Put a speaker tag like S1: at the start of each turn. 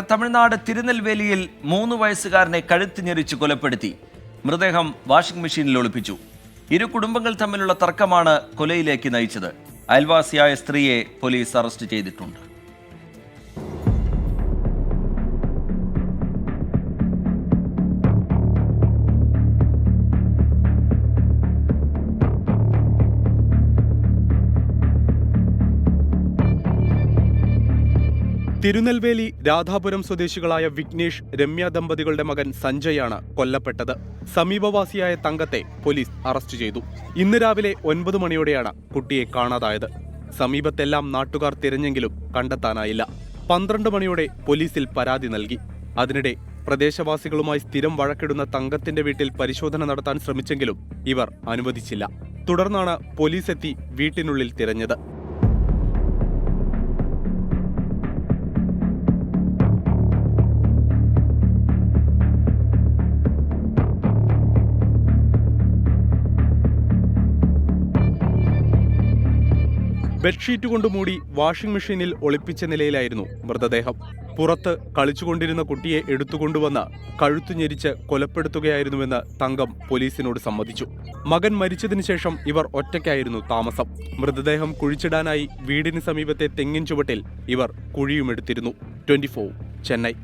S1: തമിഴ്നാട് തിരുനെൽവേലിയിൽ 3 വയസ്സുകാരനെ കഴുത്ത് ഞെരിച്ച് കൊലപ്പെടുത്തി. മൃതദേഹം വാഷിംഗ് മെഷീനിൽ ഒളിപ്പിച്ചു. ഇരു കുടുംബങ്ങൾ തമ്മിലുള്ള തർക്കമാണ് കൊലയിലേക്ക് നയിച്ചത്. അയൽവാസിയായ സ്ത്രീയെ പോലീസ് അറസ്റ്റ് ചെയ്തിട്ടുണ്ട്.
S2: തിരുനെൽവേലി രാധാപുരം സ്വദേശികളായ വിഘ്നേഷ്, രമ്യ ദമ്പതികളുടെ മകൻ സഞ്ജയാണ് കൊല്ലപ്പെട്ടത്. സമീപവാസിയായ തങ്കത്തെ പോലീസ് അറസ്റ്റ് ചെയ്തു. ഇന്ന് രാവിലെ 9 മണിയോടെയാണ് കുട്ടിയെ കാണാതായത്. സമീപത്തെല്ലാം നാട്ടുകാർ തിരഞ്ഞെങ്കിലും കണ്ടെത്താനായില്ല. 12 മണിയോടെ പോലീസിൽ പരാതി നൽകി. അതിനിടെ പ്രദേശവാസികളുമായി സ്ഥിരം വഴക്കിടുന്ന തങ്കത്തിന്റെ വീട്ടിൽ പരിശോധന നടത്താൻ ശ്രമിച്ചെങ്കിലും ഇവർ അനുവദിച്ചില്ല. തുടർന്നാണ് പോലീസ് എത്തി വീട്ടിനുള്ളിൽ തിരഞ്ഞത്. ബെഡ്ഷീറ്റ് കൊണ്ട് മൂടി വാഷിംഗ് മെഷീനിൽ ഒളിപ്പിച്ച നിലയിലായിരുന്നു മൃതദേഹം. പുറത്ത് കളിച്ചുകൊണ്ടിരുന്ന കുട്ടിയെ എടുത്തുകൊണ്ടുവന്ന് കഴുത്തു ഞെരിച്ച് കൊലപ്പെടുത്തുകയായിരുന്നുവെന്ന് തങ്കം പോലീസിനോട് സമ്മതിച്ചു. മകൻ മരിച്ചതിനു ശേഷം ഇവർ ഒറ്റയ്ക്കായിരുന്നു താമസം. മൃതദേഹം കുഴിച്ചിടാനായി വീടിന് സമീപത്തെ തെങ്ങിൻ ചുവട്ടിൽ ഇവർ കുഴിയുമെടുത്തിരുന്നു. 24 ചെന്നൈ.